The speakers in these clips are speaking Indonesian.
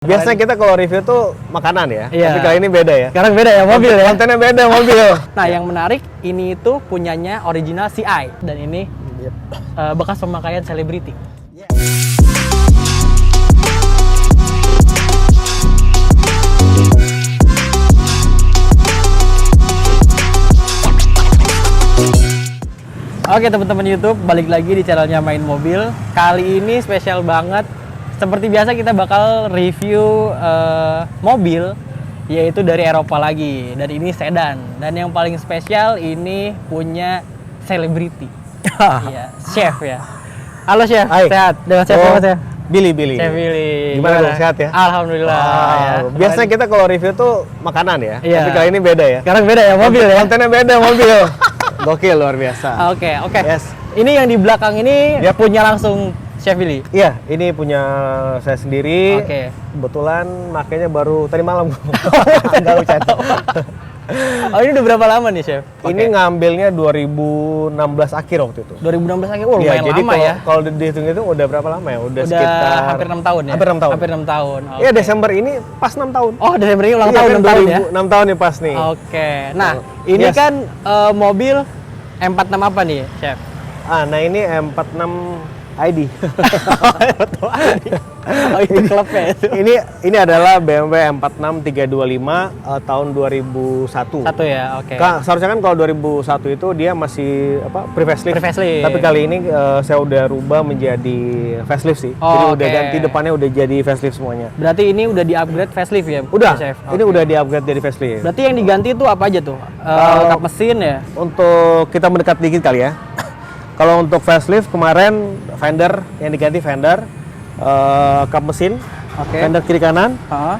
Biasanya kita kalau review tuh makanan ya, Iya. tapi kali ini beda ya. Sekarang beda ya, mobil ya. Kontennya beda, mobil. Nah, yang menarik ini itu punyanya original CI dan ini bekas pemakaian selebriti. Oke teman-teman YouTube, balik lagi di channelnya Main Mobil. Kali ini spesial banget. Seperti biasa kita bakal review mobil, yaitu dari Eropa lagi. Dan ini sedan. Dan yang paling spesial ini punya selebriti. Iya, chef ya. Halo chef, Hai. sehat? Dengan chef apa chef? Billy. Chef Billy. Gimana dong, sehat ya? Alhamdulillah. Wow. Ya. Biasanya kita kalau review tuh makanan ya, Iya. tapi kali ini beda ya. Sekarang beda ya, mobil ya. Kontennya beda, mobil. Gokil, luar biasa. Oke. Yes. Ini yang di belakang ini Yap. punya langsung Chef Billy. Iya, ini punya saya sendiri. Oke. Kebetulan makanya baru tadi malam. Enggak bercanda. Oh, ini udah berapa lama nih Chef? Ini ngambilnya 2016 akhir waktu itu. 2016 akhir. Oh, Iya, lumayan jadi lama ya. kalau dihitung-hitung udah berapa lama ya? Udah sekitar Hampir 6 tahun ya? Hampir 6 tahun. Hampir 6 tahun. Iya, Oke. Desember ini pas 6 tahun. Oh, Desember ini ulang Iya, tahun kan 6 tahun ya? 6 tahun nih pas nih. Oke. Nah, Oh, ini yes. kan mobil M46 apa nih, Chef? Nah ini M46 ID. Oh, itu klubnya itu. ini adalah BMW M46 325 tahun 2001. Satu ya, oke. Seharusnya kan kalau 2001 itu dia masih pre-facelift. Pre-facelift. Tapi kali ini saya udah rubah menjadi facelift sih. Oh, Jadi udah oke. ganti depannya udah jadi facelift semuanya. Berarti ini udah di-upgrade facelift ya, Udah, Chef? ini Oke. udah di-upgrade jadi facelift. Berarti yang diganti itu apa aja tuh? Kap mesin ya? Untuk kita mendekat dikit kali ya. Kalau untuk facelift kemarin fender yang diganti fender, kap mesin, Oke. fender kiri kanan, Heeh.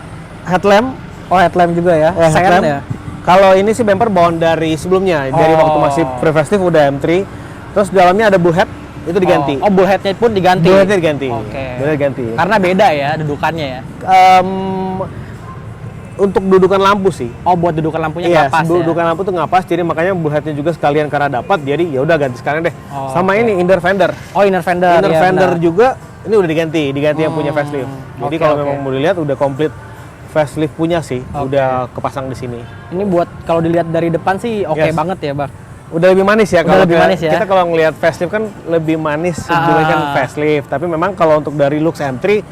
headlamp. Oh, headlamp juga ya? Sen Headlamp. ya? Kalau ini sih bumper bawaan dari sebelumnya, dari waktu masih pre-facelift udah M3. Terus dalamnya ada bullhead, itu diganti. Oh, bullheadnya pun diganti? Bullheadnya diganti. Oke. Bullhead diganti. Karena beda ya dudukannya ya? Untuk dudukan lampu sih. Oh, buat dudukan lampunya Iya, nggak pas ya? dudukan lampu tuh nggak pas, jadi makanya bullheadnya juga sekalian karena dapat, jadi ya udah ganti sekalian deh. Oh, Sama oke. ini inner fender. Oh, inner fender. Inner ya, fender benar. juga ini udah diganti yang punya facelift. Jadi Oke, kalau oke. memang mau dilihat udah komplit facelift punya sih, Oke. udah kepasang di sini. Ini buat kalau dilihat dari depan sih oke Yes. banget ya, Bang. Udah lebih manis ya Udah kalau lebih manis ya. kita kalau ngelihat facelift kan lebih manis sebetulnya kan facelift, tapi memang kalau untuk dari looks M3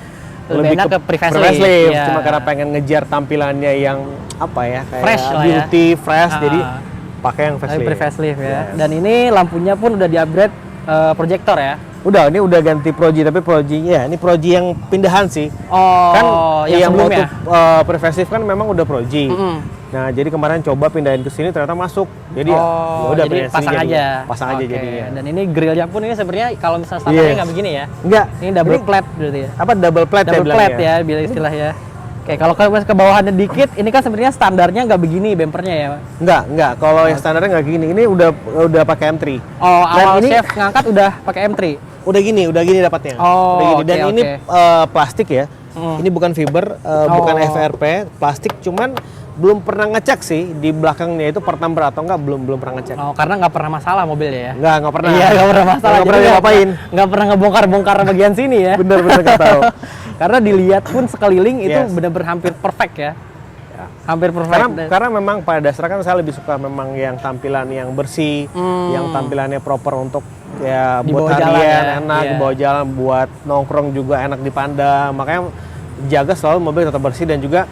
Lebih enak ke pre-facelift, pre-facelift. iya. Cuma karena pengen ngejar tampilannya yang apa ya, kayak Fresh lah ya. beauty, fresh, jadi Ah. pakai yang facelift. Pre-facelift ya. Yes. Dan ini lampunya pun udah di-upgrade proyektor ya. Ini udah ganti Proji, tapi Proji ya ini Proji yang pindahan sih. Oh, Kan yang sebelumnya. waktu pre-facelift kan memang udah Proji. Mm-mm. Nah, jadi kemarin coba pindahin ke sini ternyata masuk. Jadi ya udah jadi pindahin sini pasang jadinya. aja. Pasang aja Oke. jadinya. Dan ini grillnya pun ini sebenarnya kalau misalnya standarnya Yes. nggak begini ya. Enggak, Ini double plat berarti ya. apa double plat ya Double plat bilangnya? ya, bila istilahnya. Oke, kalau ke bawahannya dikit, ini kan sebenarnya standarnya nggak begini bempernya ya. Enggak. Kalau yang standarnya enggak gini. Ini udah pakai M3. Oh, Dan awal ini- chef ngangkat udah pakai M3. Udah gini dapatnya. Oh, Udah gini. Dan oke, ini oke. plastik ya. Mm. Ini bukan fiber, bukan Oh. FRP, plastik. Cuman belum pernah ngecek sih di belakangnya itu per number atau enggak, belum pernah ngecek. Oh, karena nggak pernah masalah mobilnya ya. Enggak pernah. Iya, nggak pernah masalah. Nggak pernah Jadi diapain. nggak pernah ngebongkar-bongkar bagian sini ya. Bener-bener nggak tahu. Karena dilihat pun sekeliling itu Yes. benar-benar hampir perfect ya. Hampir perfect. Karena memang pada dasarnya kan saya lebih suka memang yang tampilan yang bersih, yang tampilannya proper untuk ya Dibawa buat jalan harian ya, enak, iya. dibawa jalan, buat nongkrong juga enak dipandang. Makanya jaga selalu mobil tetap bersih dan juga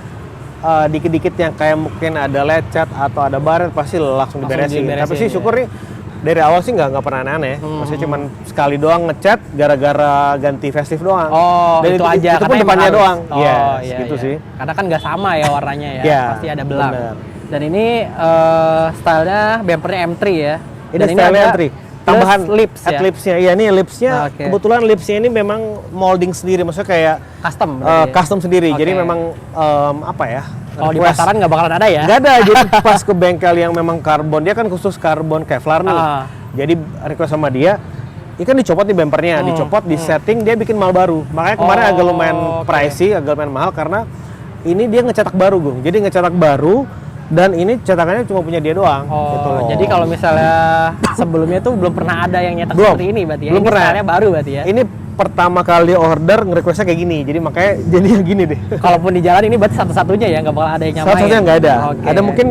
dikit-dikit yang kayak mungkin ada lecet atau ada baret pasti langsung diberesin. Tapi sih ya. syukur nih dari awal sih nggak pernah aneh-aneh. Maksudnya cuman sekali doang ngecat gara-gara ganti facelift doang. Oh, Dan itu aja. Itu pun karena depannya emang harus. doang. Oh, Yes, iya, gitu iya. sih. Karena kan nggak sama ya warnanya ya. Iya, Pasti ada belang. bener. Dan ini stylenya bempernya M3 ya. Ini Dan style ada M3. Tambahan lips ya. lipsnya. Iya, ini lipsnya Ah, oke. kebetulan lipsnya ini memang molding sendiri, maksudnya kayak Custom. berarti ya? custom sendiri. Oke. Jadi memang apa ya? Kalau di request- pasaran nggak bakalan ada ya? Nggak ada. Jadi pas ke bengkel yang memang karbon, dia kan khusus karbon Kevlar nih. Ah. Jadi request sama dia, ini kan dicopot nih bempernya, dicopot, di setting dia bikin mal baru. Makanya kemarin Oh, agak lumayan oke. pricey, agak lumayan mahal karena ini dia ngecetak baru, Gung. Jadi ngecetak baru dan ini cetakannya cuma punya dia doang. Oh, gitu loh. jadi kalau misalnya sebelumnya tuh belum pernah ada yang nyetak Belum. seperti ini berarti ya? Belum Ini pernah. stylenya baru berarti ya? Ini pertama kali order nge-requestnya kayak gini, jadi makanya jadi yang gini deh. Kalaupun di jalan ini berarti satu-satunya ya, nggak bakal ada yang nyamain. Satu-satunya nggak ada. Oke. Ada mungkin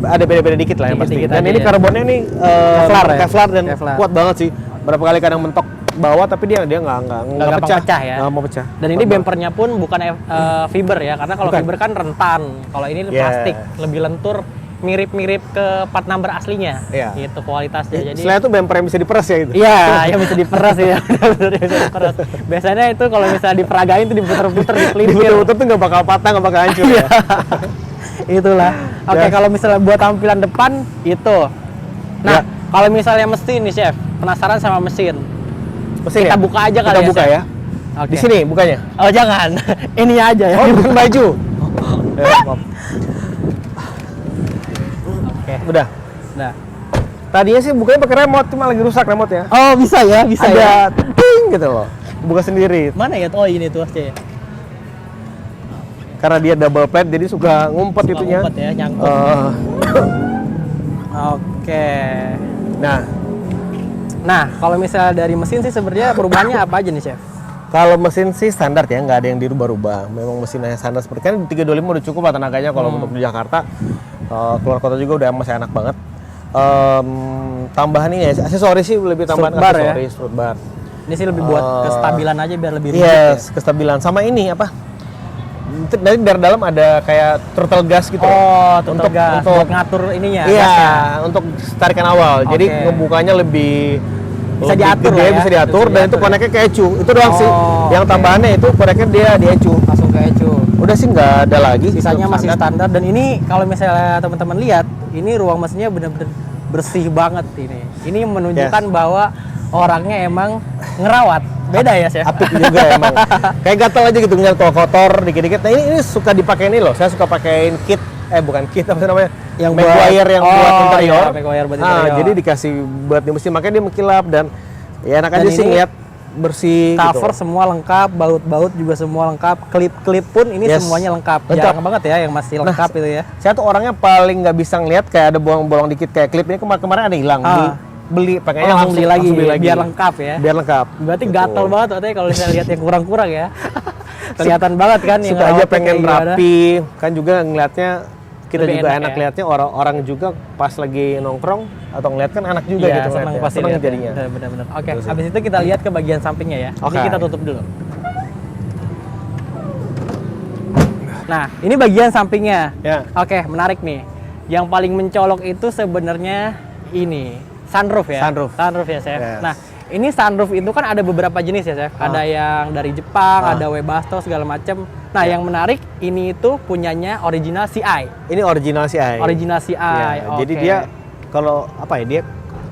ada beda-beda dikit lah yang pasti. Dikit-dikit Dan aja ini ya. karbonnya nih Kevlar ya? Kevlar dan Kevlar. kuat banget sih. Berapa kali kadang mentok bawah tapi dia nggak gampang pecah ya. Nggak mau pecah. Dan ini bempernya pun bukan fiber ya, karena kalau Bukan. fiber kan rentan. Kalau ini Yeah. plastik, lebih lentur, mirip-mirip ke part number aslinya. Iya. Gitu kualitasnya. Jadi Selain itu bemper yang bisa diperas ya itu. iya, yang bisa diperas ya. Benar-benar bisa diperas. Biasanya itu kalau misalnya diperagain tuh diputer-puter, dipelintir. Diputer-puter tuh nggak bakal patah, nggak bakal hancur ya. Itulah. Oke, Ya. kalau misalnya buat tampilan depan itu. Nah, Ya. kalau misalnya mesin nih, Chef. Penasaran sama mesin. Mesin Kita ya? buka aja kali Kita ya, buka Chef? ya. Oke. Di sini bukanya. Oh, jangan. Ini aja ya. Oh, bukan baju. Maaf. Oke. Udah. Nah. Tadinya sih bukanya pakai remote, cuma lagi rusak remote ya. Oh, bisa ya, bisa ya. Ada ting gitu loh. Buka sendiri. Mana ya? Oh, ini tuh ya. Karena dia double plate jadi suka ngumpet Suka itunya. ngumpet ya, nyangkut. Oke. Nah, Kalau misalnya dari mesin sih sebenarnya perubahannya apa aja nih, Chef? kalau mesin sih standar ya, nggak ada yang dirubah-rubah. Memang mesinnya standar seperti kan 325 udah cukup lah tenaganya kalau untuk di Jakarta. Keluar kota juga udah masih enak banget. Tambahan ini ya, aksesoris sih lebih tambahan Strut bar ya? aksesoris, strut bar. Ini sih lebih buat kestabilan aja biar lebih rigid Yes, kestabilan. Sama ini apa? Dari dalam ada kayak throttle gas gitu. Oh, tuh Untuk- gas untuk- buat ngatur ininya. Iya, gasnya. untuk tarikan awal. Jadi Oke. ngebukanya lebih Bisa lebih diatur gede, lah ya. bisa diatur Bisa dan itu diatur koneknya ke ECU. Itu doang sih. Oh, Yang oke. tambahannya itu koneknya dia di ECU. Langsung ke ECU. Udah sih nggak ada lagi. Sisanya Tetap masih standar dan ini kalau misalnya teman-teman lihat, ini ruang mesinnya benar-benar bersih banget ini. Ini menunjukkan bahwa orangnya emang ngerawat. Beda ya, Chef? Apik juga emang. Kayak gatel aja gitu ngeliat kalau kotor dikit-dikit. Nah ini suka dipakai ini loh. Saya suka pakein kit. Bukan kit apa sih namanya? Yang Maguire yang buat interior. Iya, Maguire buat Ah, interior. jadi dikasih buat di mesin makanya dia mengkilap dan ya enak Dan aja sih ini ngeliat bersih cover gitu. semua lengkap, baut-baut juga semua lengkap, klip-klip pun ini Yes. semuanya lengkap. Lengkap. Jarang banget ya yang masih lengkap itu ya. Saya tuh orangnya paling nggak bisa ngeliat kayak ada bolong-bolong dikit kayak klip ini kemarin ada hilang. Beli pakainya Langsung beli lagi, biar lengkap ya. Biar lengkap. Berarti Gitu. gatel banget katanya kalau misalnya lihat yang kurang-kurang ya. Kelihatan banget kan yang Suka aja ngerawatnya pengen kayak gimana. rapi. Kan juga ngeliatnya kita Lebih juga enak enak ya. lihatnya orang-orang juga pas lagi nongkrong atau ngeliat kan enak juga Iya, gitu senang ngeliatnya. pasti Seneng lihatnya. jadinya. Benar-benar. Oke, Gitu sih. habis itu kita lihat ke bagian sampingnya ya. Oke. Ini kita tutup dulu. Nah, ini bagian sampingnya. Ya. Oke, menarik nih. Yang paling mencolok itu sebenarnya ini sunroof ya. Sunroof. Ya, Chef. Yes. Nah, ini sunroof itu kan ada beberapa jenis ya, Chef. Ada yang dari Jepang, ada Webasto segala macam. Nah, yang menarik ini itu punyanya original CI. Ini original CI. Original CI. Ya, Oke. Jadi dia kalau apa ya dia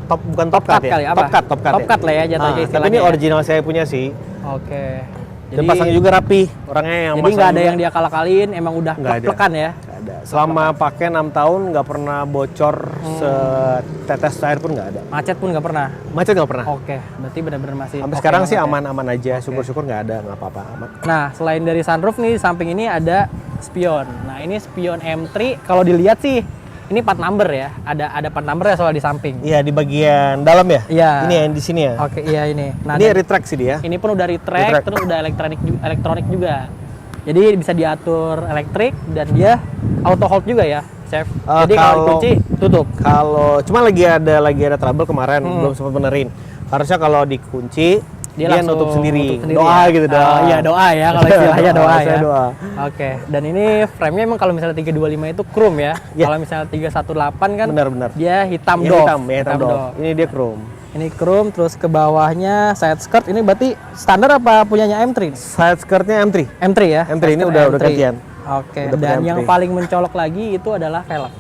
bukan top Top cut cut ya. kali, apa? Top cut. Top cut lah ya jatuhnya Tapi istilahnya ini ya. original saya punya sih. Oke. Dan pasangnya juga rapi. Orangnya yang Jadi nggak ada masang yang dia kalak-kalin, emang udah Nggak ada. plek-plekan ya. nggak ada. Selama pakai 6 tahun nggak pernah bocor setetes air pun nggak ada. Macet pun nggak pernah. Macet nggak pernah. Oke, berarti benar-benar masih. Sampai oke sekarang sih banget ya. aman-aman aja. Syukur-syukur nggak ada, nggak apa-apa. Aman. Nah, selain dari sunroof nih, di samping ini ada spion. Nah, ini spion M3. Kalau dilihat sih, ini part number ya. Ada part number ya soal di samping. Iya di bagian dalam ya. Iya. Ini yang di sini ya. Oke, iya ini. Nah, Ini dan retract sih dia. ini pun udah retract, Retract. terus udah elektronik juga. Jadi bisa diatur elektrik dan dia auto hold juga ya, Chef. Jadi kalau kalau- dikunci tutup. Kalau cuma lagi ada trouble kemarin belum sempat benerin. Harusnya kalau dikunci dia langsung nutup sendiri. nutup Doa ya. gitu doa. Oh, iya doa ya kalau istilahnya doa ya. Saya doa. Oke, dan ini frame-nya emang kalau misalnya 325 itu chrome ya. Ya. Kalau misalnya 318 kan Benar-benar. dia hitam Ini doff. hitam, ya, hitam doff. Ini dia chrome. Ini chrome, terus ke bawahnya side skirt. Ini berarti standar apa punyanya M3? Side skirtnya M3. M3 ya? M3 ini Side udah skirt gantian. Oke, Udah dan pakai yang M3. paling mencolok lagi itu adalah velg.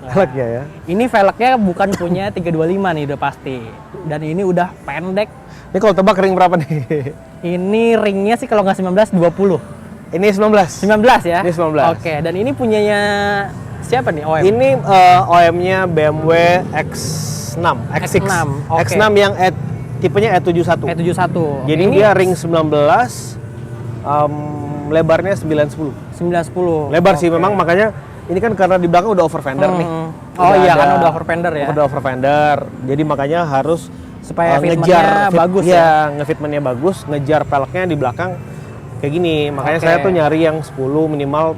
Velg ya. Ini velgnya bukan punya 325 nih udah pasti. Dan ini udah pendek. Ini kalau tebak ring berapa nih? Ini ringnya sih kalau nggak 19, 20. Ini 19. 19 ya? Ini 19. Oke, dan ini punyanya siapa nih? OM? Ini OM-nya BMW X6, X6. X6, oke. X6 yang tipenya E71. E71. Jadi ini dia ring 19, lebarnya 910. 910. Lebar sih Oke. memang, makanya ini kan karena di belakang udah over fender nih. Oh iya, karena udah over fender ya. Udah over fender. Jadi makanya harus Supaya fitmentnya bagus ya, ngefitmentnya bagus, ngejar peleknya di belakang kayak gini. Makanya saya tuh nyari yang 10 minimal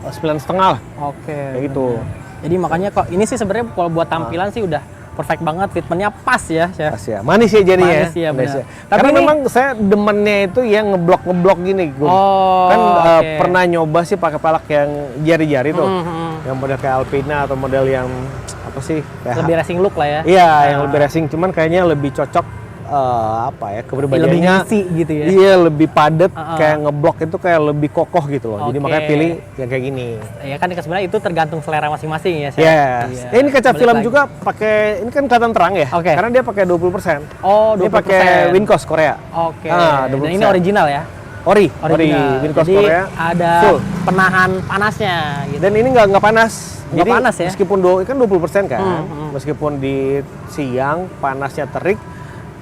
9,5 lah. Oke. Kayak gitu. Jadi makanya kok ini sih sebenarnya kalau buat tampilan sih udah perfect banget, fitmentnya pas ya, Chef. Pas ya. Manis ya jadinya. Manis ya, Manis benar. ya. Tapi Karena ini- memang saya demennya itu yang ngeblok gini, Gun. Oh, Kan oke. pernah nyoba sih pakai pelek yang jari-jari tuh. Mhm. Yang model kayak Alpina atau model yang apa sih? Kayak Lebih racing look lah ya. Iya, yang lebih racing, cuman kayaknya lebih cocok apa ya, Lebih kepribadiannya. ngisi gitu ya. Iya, lebih padat, Uh-uh. kayak ngeblok itu kayak lebih kokoh gitu loh. Jadi Oke. makanya pilih yang kayak gini. Ya kan sebenarnya itu tergantung selera masing-masing ya, Chef. Yes. Iya. Ini kaca Balik film lagi. juga pakai, ini kan kelihatan terang ya. Oke. Karena dia pakai 20%. Oh, 20%. Ini pakai Wincos Korea. Oke. Ah, Dan 20%. ini original ya. Ori Original. Wincos Jadi Korea. ada Full. penahan panasnya gitu. Dan ini nggak panas. Nggak Jadi panas ya? meskipun kan 20% kan, Hmm. meskipun di siang panasnya terik,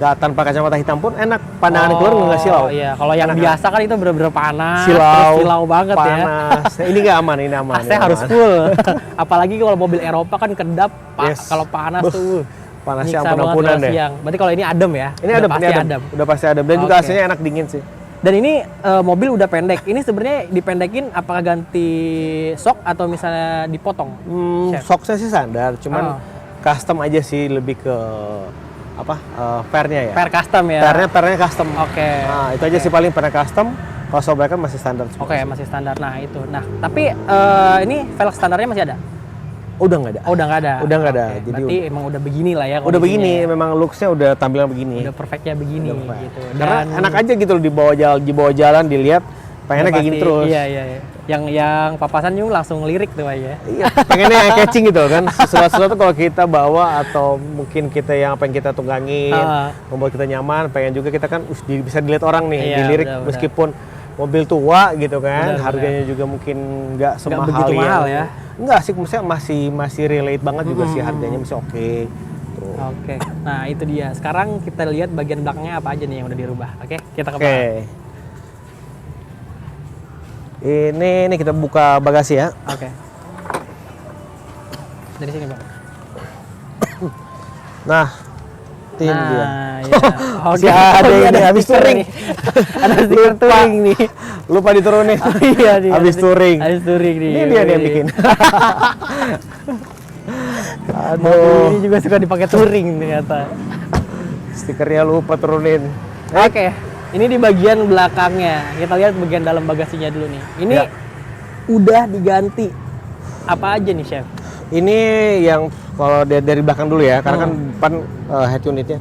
nggak tanpa kacamata hitam pun enak. Pandangan keluar nggak silau. Iya, kalau yang Enak, biasa kan itu bener-bener panas, Silau, terus silau banget ya. panas. Ini nggak aman, ini aman. AC harus full. Apalagi kalau mobil Eropa kan kedap, Yes. kalau panas Buh, tuh. panasnya nyiksa ampun-ampunan banget kalau deh. siang. Berarti kalau ini adem ya? Ini Udah adem, pasti ini adem. Udah pasti adem. Dan juga Oke. AC-nya enak dingin sih. Dan ini mobil udah pendek. Ini sebenarnya dipendekin apakah ganti sok atau misalnya dipotong? Chef. Shocksnya sih standar, cuman Oh. custom aja sih, lebih ke apa? Fairnya ya. Per custom ya? Pernya custom. Oke. Nah, itu aja sih paling pernya custom. Kalau sobrek kan masih standar. semua Oke, sih. masih standar. Nah, itu. Nah, tapi ini velg standarnya masih ada? Oh, udah nggak ada. Oh, udah nggak ada. Udah nggak ada. Oke, Jadi berarti emang udah begini lah ya udah kondisinya begini, ya. memang looks-nya udah tampilan begini. Udah perfectnya begini Udah perfect. gitu. Karena enak aja gitu loh di bawah jalan dilihat, pengennya udah kayak gini pasti- terus. Iya, iya, iya. Yang papasan juga langsung lirik tuh ya. Iya, pengennya yang catching gitu kan. Sesuatu kalau kita bawa atau mungkin kita yang apa yang kita tunggangin, Ah. membuat kita nyaman, pengen juga kita kan bisa dilihat orang nih, Iya, dilirik benar, benar. meskipun mobil tua gitu kan, Benar, harganya juga mungkin nggak semahal begitu yang- mahal ya. Enggak sih, maksudnya masih relate banget juga sih, harganya masih oke. Tuh. Oke. Nah, itu dia. Sekarang kita lihat bagian belakangnya apa aja nih yang udah dirubah. Oke, kita ke Oke. belakang. Ini kita buka bagasi ya. Oke. Dari sini, Bang. Nah, ini dia. Nah, ya. Masih ada Ini ini, habis stiker touring. nih. Ada stiker touring nih. Lupa diturunin. Iya nih. Habis ada- touring. Habis touring nih. Ini dia nih yang bikin. Mobil Aduh, ini juga suka dipakai touring ternyata. stikernya lupa turunin. Oke. Ini di bagian belakangnya. Kita lihat bagian dalam bagasinya dulu nih. Ini Ya. udah diganti. Apa aja nih, Chef? Ini yang kalau dari belakang dulu ya, karena kan depan head unitnya.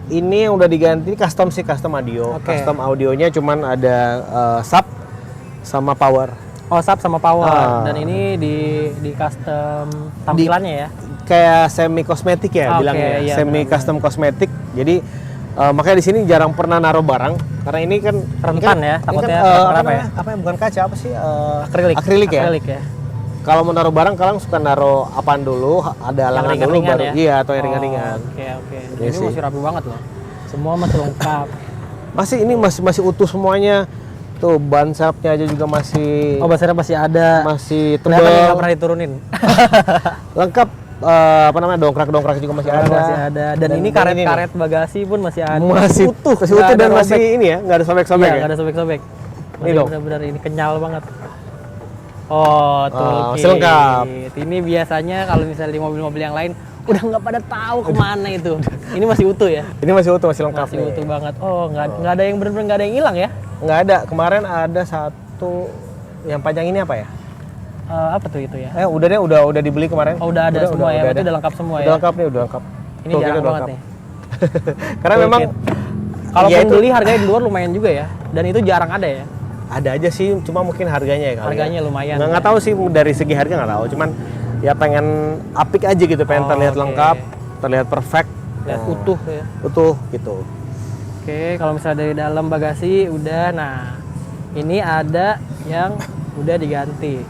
Ini yang udah diganti, custom sih, custom audio. Oke. Custom audionya cuman ada sub sama power. Oh, sub sama power. Ah. Dan ini di custom tampilannya ya. Kayak semi kosmetik ya Oke, bilangnya, iya, semi benar-benar. custom kosmetik. Jadi makanya di sini jarang pernah naruh barang karena ini kan Rentan ya, ini takutnya kan, kenapa-napa apa ya? namanya? Apa ya, bukan kaca, apa sih? Akrilik. Akrilik ya. Akrilik ya. Kalau mau naruh barang kalian suka naruh apaan dulu, ada alangan dulu ringan-ringan baru ya? iya, atau yang ringan-ringan. Oke, oke. Iya Ini sih. masih rapi banget loh. Semua masih lengkap. Masih ini masih utuh semuanya. Tuh ban sapnya aja juga masih Oh, basarnya masih ada. masih Kelihatan tebal. nggak pernah diturunin. Lengkap apa namanya? Dongkrak juga masih ada. Masih ada. Dan ini nih, karet-karet bagasi pun masih ada. masih utuh, masih Nggak utuh ada dan masih robek. ini ya, nggak ada sobek-sobek Iya, ya. nggak ada sobek-sobek. Ini Masih dong. benar-benar ini kenyal banget. Oh, tuh. masih lengkap. Ini biasanya kalau misalnya di mobil-mobil yang lain udah nggak pada tahu kemana itu. Ini masih utuh ya? Ini masih utuh, masih lengkap Masih nih. utuh banget. Oh, nggak ada yang benar-benar nggak ada yang hilang ya? Nggak ada. Kemarin ada satu yang panjang ini apa ya? Apa tuh itu ya? Udah deh, udah dibeli kemarin. Oh, udah ada semua ya? Berarti ada. udah lengkap semua Udah ya? lengkap nih, udah lengkap. Ini Tuh, jarang udah banget lengkap. nih. Karena Oke. memang Kalaupun ya itu- beli harganya di luar lumayan juga ya? Dan itu jarang ada ya? ada aja sih, cuma mungkin harganya ya kali. Harganya ya. lumayan. Nggak tahu sih dari segi harga nggak tahu, cuman ya pengen apik aja gitu, pengen Oh, terlihat oke. lengkap, terlihat perfect, Lihat Nah, utuh ya. utuh gitu. Oke, kalau misalnya dari dalam bagasi udah. Nah, ini ada yang udah diganti.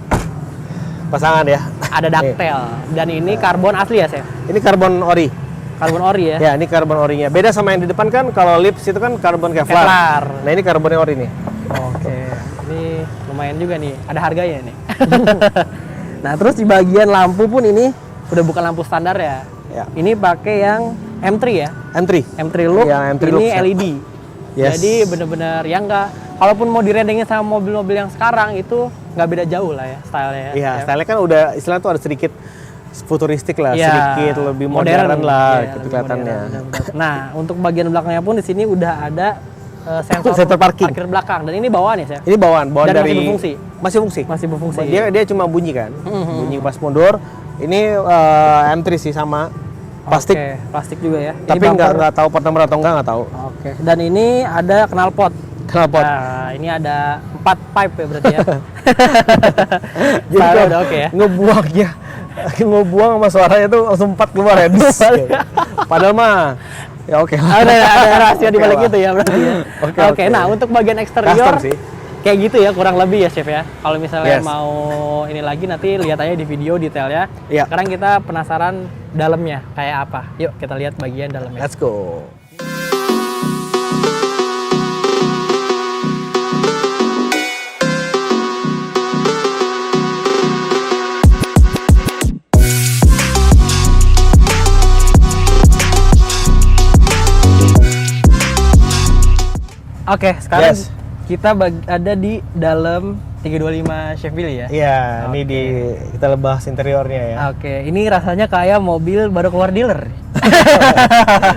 Pasangan ya. Ada daktel. Dan ini karbon asli ya, Chef? Ini karbon ori. Karbon ori ya? Ya, ini karbon orinya. Beda sama yang di depan kan, kalau lips itu kan karbon Kevlar. Kevlar. Nah, ini karbon ori nih. Oke, ini lumayan juga nih. Ada harganya nih. Nah, terus di bagian lampu pun ini udah bukan lampu standar ya? Ya. Ini pakai yang M3 ya. M3 look. Ya, M3 ini look, ya. LED. Yes. Jadi bener-bener ya nggak, kalaupun mau direndengin sama mobil-mobil yang sekarang itu nggak beda jauh lah ya stylenya. Iya, Ya. stylenya kan udah istilahnya tuh ada sedikit futuristik lah, Ya, sedikit lebih modern lah ya, gitu lebih kelihatannya. modern, benar-benar. Nah, untuk bagian belakangnya pun di sini udah ada sensor parking. parkir belakang, dan ini bawaan ya, Chef? Ini bawaan Dan dari masih berfungsi? Masih fungsi. Masih berfungsi. Dia cuma bunyi kan, bunyi pas mundur. Ini M3 sih sama plastik. Oke, plastik juga ya. Tapi Ini bumper. nggak tahu part number atau nggak tahu. Oke. Dan ini ada knalpot. Knalpot. Nah, ini ada 4 pipe ya berarti ya. Jadi Style kalau udah oke ya. ngebuang sama suaranya tuh langsung 4 keluar ya. Dis. Padahal mah ya oke lah. Ada rahasia di balik Oke itu ya berarti ya. Oke, Oke, oke. nah untuk bagian Custom eksterior sih. kayak gitu ya kurang lebih ya, Chef ya. Kalau misalnya Yes. mau ini lagi nanti lihat aja di video detailnya. Iya. Sekarang kita penasaran dalamnya kayak apa. Yuk kita lihat bagian dalamnya. Let's go. Oke, sekarang Yes. kita ada di dalam 325 Chef Billy ya. Iya, Oke. ini kita bahas interiornya ya. Oke, ini rasanya kayak mobil baru keluar dealer.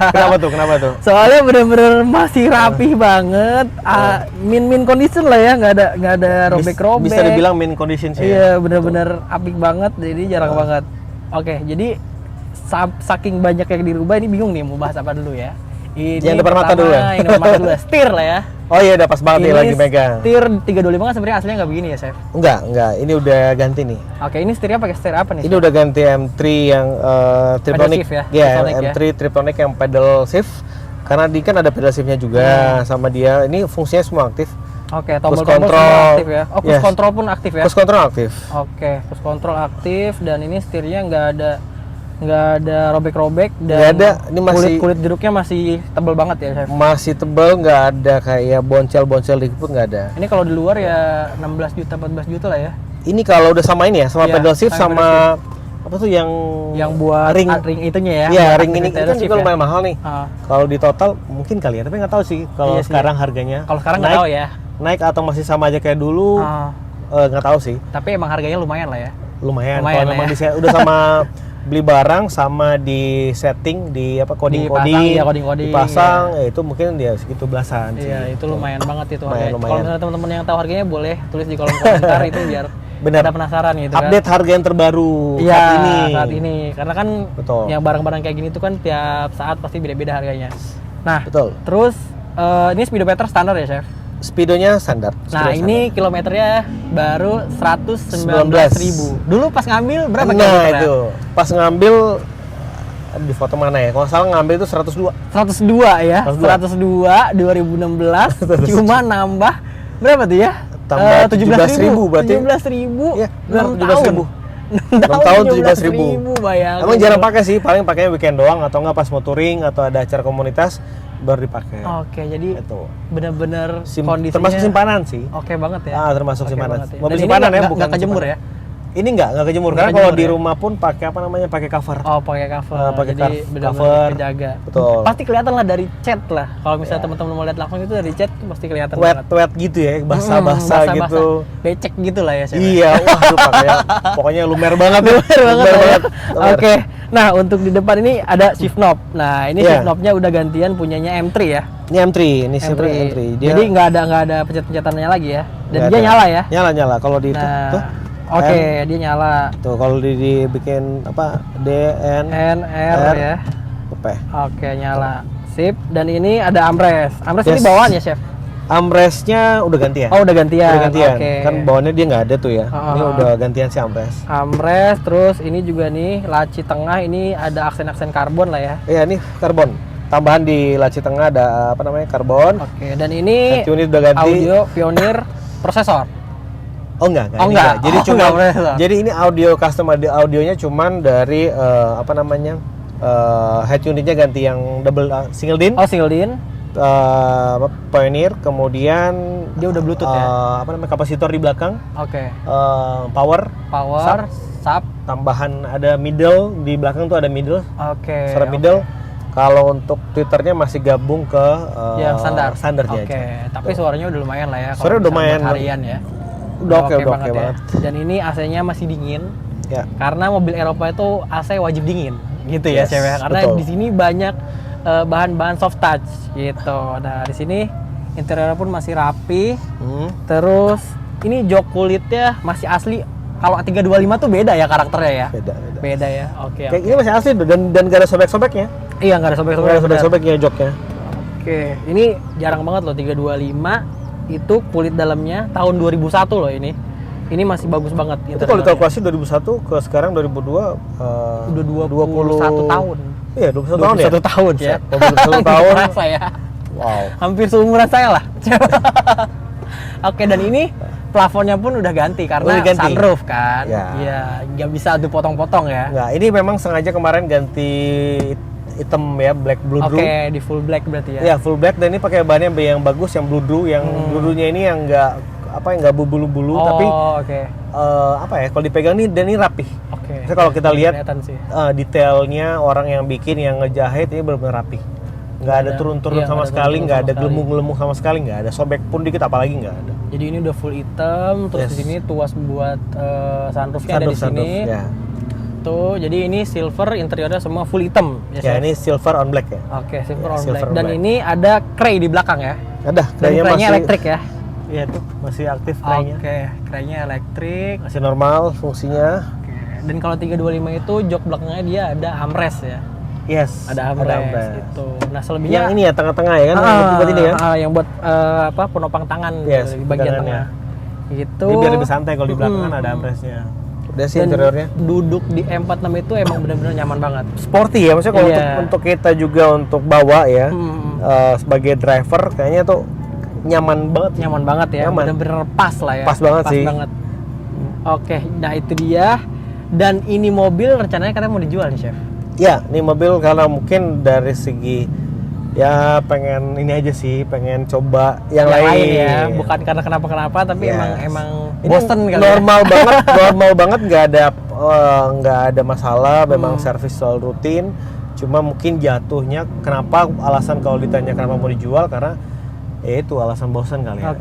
Kenapa tuh? Kenapa tuh? Soalnya bener-bener masih rapih banget, min condition lah ya, nggak ada robek-robek. Bisa dibilang main condition sih. Iya, bener-bener apik banget, jadi jarang banget. Oke, jadi saking banyak yang dirubah, ini bingung nih mau bahas apa dulu ya. Ini Yang depan mata dulu ya? Yang depan mata dulu ya, setir lah ya. Oh iya, udah pas banget nih Ini lagi megang. setir 325 kan sebenarnya aslinya nggak begini ya, Chef? Enggak. Ini udah ganti nih. Oke, ini setirnya pakai setir apa nih? Ini udah ganti M3 yang Triptonic. shift ya? Iya, Triptonic ya? M3 Triptonic yang pedal shift. Karena di kan ada pedal shiftnya juga sama dia. Ini fungsinya semua aktif. Oke, Cruise tombol-tombol control. semua aktif ya. Oh, cruise Yes. control pun aktif ya. Cruise control aktif. Oke, cruise control aktif, dan ini setirnya nggak ada robek-robek, dan Nggak ada, ini masih- kulit jeruknya masih tebel banget ya, Chef. Masih tebal, nggak ada kayak boncel-boncel dikit pun nggak ada. Ini kalau di luar ya 16 juta 14 juta lah ya. Ini kalau udah sama ini ya, sama Iya, pedal shift sama sama apa tuh yang buat ring. ring itunya ya. Iya, buat ring ini aktivitas kan juga shift ya. lumayan mahal nih. Ah, Kalau di total mungkin kali ya, tapi nggak tahu sih kalau Iya sih. sekarang harganya. kalau sekarang nggak naik, tahu ya. naik atau masih sama aja kayak dulu, Ah, nggak tahu sih. tapi emang harganya lumayan lah ya. Lumayan. Lumayan Kalau lah memang ya. udah sama beli barang sama di setting di apa Dipasang, coding-coding, iya, coding-coding, dipasang, ya itu mungkin dia segitu belasan sih. Iya, itu lumayan banget itu harganya. Lumayan. Kalau misalnya teman-teman yang tahu harganya boleh tulis di kolom komentar itu biar Benar. pada penasaran gitu kan. Update harga yang terbaru Iya, saat ini. Karena kan Betul. yang barang-barang kayak gini tuh kan tiap saat pasti beda-beda harganya. Nah, Betul. terus ini speedometer standar ya, Chef? Speedonya standar. Nah, Speedo ini kilometernya baru 119.000. Dulu pas ngambil berapa nah kilometernya? itu pas ngambil di foto mana ya? Kalau salah ngambil itu 102. 102 ya. 102 2016 cuma nambah berapa tuh ya? Tambah 17.000 berarti. 17.000. Iya, 6 17.000. tahun. 6 tahun 17.000. Bayangin. Emang jarang pakai sih, paling pakainya weekend doang atau enggak pas mau touring atau ada acara komunitas baru dipakai. Oke, jadi Itu. bener-bener kondisinya Termasuk simpanan sih. oke banget ya. Termasuk Oke simpanan. banget ya. Mobil Dan ini simpanan ya, nggak bukan kejemur simpanan. ya. Ini nggak kejemur. Nggak Karena kalau kejemur di ya? rumah pun pakai apa namanya? Pakai cover. Oh, pakai cover. Pakai Jadi benar-benar cover. kejaga. Betul. Pasti kelihatan lah dari chat lah. Kalau misalnya teman-teman mau lihat langsung itu dari chat pasti kelihatan banget. Wet gitu ya, basah-basah gitu. Becek gitu lah ya, Chef. Iya, wah itu pakainya pokoknya lumer banget. Lumer banget lah ya. Lumer. Oke. Nah, untuk di depan ini ada shift knob. Nah, ini Iya. shift knobnya udah gantian punyanya M3 ya. Ini M3, ini sebenarnya M3. Dia Jadi nggak ada pencet-pencetannya lagi ya. Dan nggak dia ada. nyala ya. Nyala kalau di itu. Nah, Tuh. oke, dia nyala. Tuh kalau dibikin apa? DN NR R. ya. apa? Oke, nyala. Sip. Dan ini ada armrest. Armrest ini Yes. bawaan ya, Chef? Armrestnya udah gantian. Oh, udah gantian. Udah gantian. Oke. Kan bawaannya dia nggak ada tuh ya. Ini Oh. udah gantian si armrest. Armrest, terus ini juga nih laci tengah ini ada aksen-aksen karbon lah ya. Iya, ini karbon. Tambahan di laci tengah ada apa namanya? Karbon. Oke, dan ini Head unit udah ganti. audio Pioneer prosesor. Oh enggak, Oh, ini enggak. Jadi Oh, cuma enggak boleh. jadi ini audio custom audionya cuman dari apa namanya? Head unitnya ganti yang double single din. Oh, single din. Pioneer, kemudian Dia udah Bluetooth ya? Apa namanya? Kapasitor di belakang, Oke. power, Power, sub. tambahan ada middle di belakang tuh ada middle, Oke. suara middle. Kalau untuk Twitternya masih gabung ke yang standarnya Oke, aja. tapi suaranya udah lumayan lah ya. kalau Suaranya udah misalnya lumayan. buat harian ya. Udah oke ya. banget. Dan ini AC-nya masih dingin. Ya. Karena mobil Eropa itu AC wajib dingin, gitu ya, Yes, Chef ya. Karena betul. di sini banyak bahan-bahan soft touch, gitu. Nah, di sini interiornya pun masih rapi. Terus ini jok kulitnya masih asli. Kalau A325 tuh beda ya karakternya ya. Beda ya. Oke. Kayak ini masih asli dan gak ada sobek-sobeknya. Iya, nggak ada sobek-sobek. Nggak ada sobek-sobeknya joknya. Oke, ini jarang banget loh 325 itu kulit dalamnya tahun 2001 loh ini. Ini masih bagus banget. Itu kalau dikalkulasi 2001 ke sekarang 2002 udah 21 tahun. Iya, 21 tahun ya. 21 tahun ya. 21 tahun. Terasa ya. Wow. Hampir seumuran saya lah. Oke, dan ini plafonnya pun udah ganti karena sunroof kan. Iya, nggak bisa dipotong-potong ya. Nggak, ini memang sengaja kemarin ganti hitam ya, black blue-blue. Oke, di full black berarti ya. Iya, full black, dan ini pakai bahan yang bagus, yang blue-blue, yang blue-nya ini yang nggak bulu-bulu, tapi oke. Kalau dipegang nih, dan ini rapih. Oke. Jadi kalau kita lihat sih. detailnya orang yang bikin, yang ngejahit, ini benar-benar rapih. Nggak ada turun-turun sama sekali, nggak ada gelembung-gelembung sama sekali, nggak ada sobek pun dikit, apalagi nggak ada. Jadi ini udah full hitam, terus di sini tuas buat sunroofnya ada di sini. Ya. Tuh, jadi ini silver, interiornya semua full hitam. Ya, ini silver on black ya. Oke, silver on silver black. Dan black. ini ada kray di belakang ya. Ada, kraynya masih elektrik ya. Iya tuh, masih aktif kraynya. Oke, kraynya elektrik. Masih normal fungsinya. Oke. Dan kalau 325 itu jok belakangnya dia ada armrest ya. Yes, Ada armrest itu. Nah, selebihnya yang ini ya, tengah-tengah ya kan, buat ini ya. Yang buat penopang tangan Yes, di bagian pegangannya. tengah. Gitu. Jadi biar lebih santai kalau di belakang kan ada armrestnya. Udah sih Dan interiornya. duduk di M46 itu emang benar-benar nyaman banget. Sporty ya, maksudnya kalau untuk kita juga untuk bawa ya, sebagai driver kayaknya tuh nyaman banget. Nyaman banget ya, benar-benar pas lah ya. Pas banget sih. Oke, nah itu dia. Dan ini mobil rencananya katanya mau dijual nih, Chef. Ya, ini mobil karena mungkin dari segi ya pengen ini aja sih, pengen coba yang lain ya, bukan karena kenapa-kenapa, tapi emang ini bosen kali normal ya. normal banget, nggak ada masalah, memang servis selalu rutin. Cuma mungkin jatuhnya kenapa, alasan kalau ditanya kenapa mau dijual, karena ya itu alasan bosan kali ya.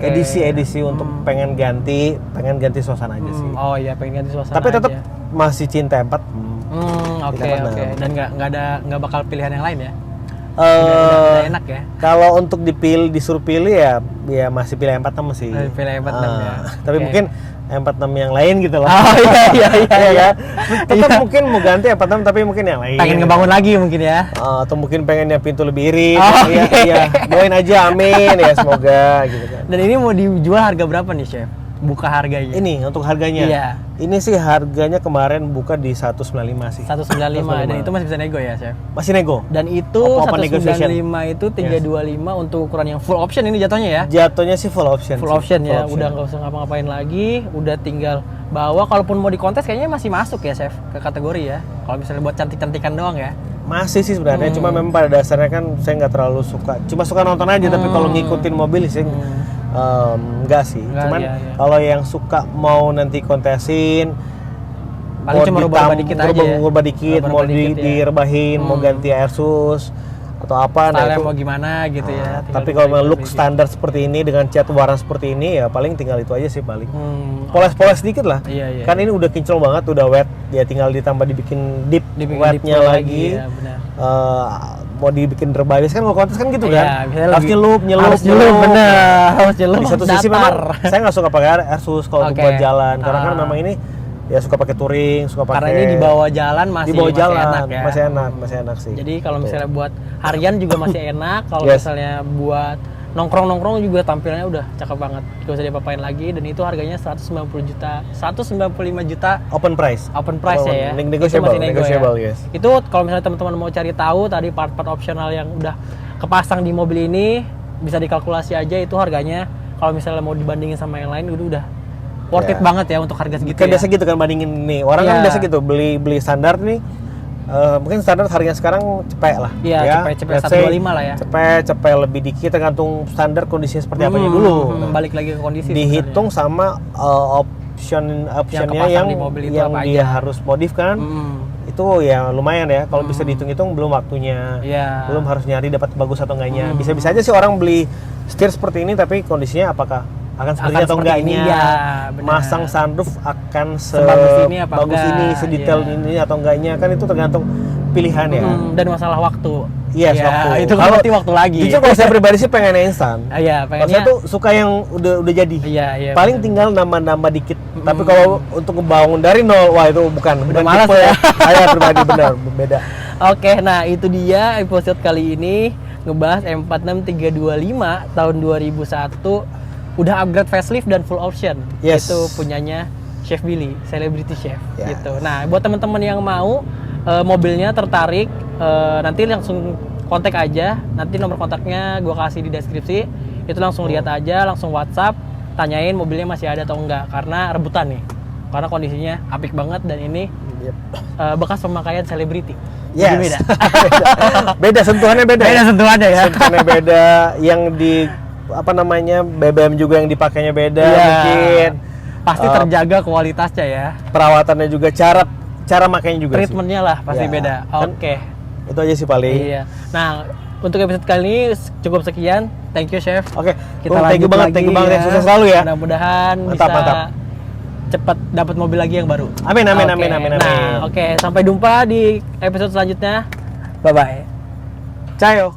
Edisi untuk pengen ganti suasana aja sih. Oh iya, pengen ganti suasana. Tapi tetap masih cinta empat. Oke. Dan nggak bakal pilihan yang lain ya. Udah enak ya. Kalau untuk disuruh pilih ya masih pilih M46 sih. Pilih M46 ya. Tapi mungkin M46 yang lain gitu loh. Oh iya ya. Tetap mungkin mau ganti M46 tapi mungkin yang lain. Pengen ngebangun lagi mungkin ya. Atau mungkin pengennya pintu lebih irit. Iya. Doain aja, amin ya, semoga gitu kan. Dan ini mau dijual harga berapa nih, Chef? Buka harganya. Ini untuk harganya. Iya. Ini sih harganya kemarin buka di 195 sih. 195 dan itu masih bisa nego ya, Chef? Masih nego. Dan itu 195 itu 325 untuk ukuran yang full option ini jatuhnya ya? Jatuhnya sih full option. Full option ya, udah nggak usah ngapa-ngapain lagi, udah tinggal bawa. Kalaupun mau dikontes kayaknya masih masuk ya, Chef, ke kategori ya. Kalau misalnya buat cantik-cantikan doang ya. Masih sih sebenarnya, cuma memang pada dasarnya kan saya nggak terlalu suka. Cuma suka nonton aja, tapi kalau ngikutin mobil sih enggak sih. Cuman kalau yang suka mau nanti kontesin, paling cuma rubah dikit aja ya. Rubah dikit, mau direbahin, mau ganti air sus atau apa, style mau gimana gitu ya. Tapi kalau memang look standar seperti ini dengan cat warna seperti ini ya paling tinggal itu aja sih paling. Poles-poles dikit lah. Iya. Kan ini udah kinclong banget, udah wet, ya tinggal ditambah dibikin deep wetnya lagi. Ya, benar. Mau dibikin rebalis kan, kalau kontes kan gitu kan, harus nyelup, bener, harus nyelup. Di satu sisi memang saya nggak suka pakai air sus kalau untuk buat jalan, karena kan memang ini ya suka pakai touring, suka pakai. Karena ini di bawah jalan masih enak ya. Masih enak sih. Jadi kalau misalnya buat harian juga masih enak. Kalau misalnya buat nongkrong juga tampilannya udah cakep banget. Gak usah diapa-apain lagi, dan itu harganya 195 juta. Open price ya. Negotiable, yes. Itu kalau misalnya teman-teman mau cari tahu tadi part-part opsional yang udah kepasang di mobil ini, bisa dikalkulasi aja itu harganya. Kalau misalnya mau dibandingin sama yang lain itu udah worth it banget ya untuk harga segitu. Kayak biasa gitu kan bandingin nih. Orang kan biasa gitu beli standar nih. Mungkin standar harganya sekarang cepet lah. Iya, cepet 125 lah ya. Cepet lebih dikit, tergantung standar kondisinya seperti apanya dulu. Balik lagi ke kondisi. Dihitung sebenarnya. Sama optionnya yang dia harus modif kan. itu ya lumayan ya. Kalau bisa dihitung-hitung belum waktunya. Iya. Belum harus nyari dapat bagus atau enggaknya. Bisa-bisa aja sih orang beli setir seperti ini tapi kondisinya apakah akan seperti atau seperti enggaknya. ini, ya, benar. Masang sunroof akan Sebagus ini apa bagus enggak, ini, sedetail iya. ini atau enggaknya, kan itu tergantung pilihan ya. Dan masalah waktu. Iya, Ya, waktu. itu kan berarti waktu lagi. Jujur kalau saya pribadi sih pengen instan. Iya, Kalau pengennya. saya tuh suka yang udah jadi. Iya, iya. Paling tinggal nambah-nambah dikit. Tapi kalau untuk ngebangun dari nol, wah itu bukan malas tipe ya. saya pribadi benar beda. Oke, nah itu dia episode kali ini ngebahas M46 325 tahun 2001, udah upgrade facelift dan full option. Yes. Itu punyanya Chef Billy, Celebrity Chef Yes. gitu. Nah, buat teman-teman yang mau mobilnya tertarik, nanti langsung kontak aja. Nanti nomor kontaknya gue kasih di deskripsi. Itu langsung lihat aja, langsung WhatsApp, tanyain mobilnya masih ada atau enggak, karena rebutan nih. Karena kondisinya apik banget dan ini bekas pemakaian selebriti. Yes. Beda. Beda sentuhannya beda. Beda sentuhannya ya. Sentuhannya beda, yang di apa namanya BBM juga yang dipakainya beda Iya. mungkin. Pasti terjaga kualitasnya ya. Perawatannya juga, cara makainya juga sih. Treatmentnya lah pasti Ya, beda. kan Oke. Itu aja sih paling. Iya. Nah, untuk episode kali ini cukup sekian. Thank you, Chef. Oke, Kita thank you lanjut banget, lagi thank you banget ya. ya. Sukses selalu ya. Mudah-mudahan Mantap, bisa mantap. cepat dapat mobil lagi yang baru. Amin, amin, Oke. amin, amin, amin. Nah, oke, sampai jumpa di episode selanjutnya. Bye bye. Cayo.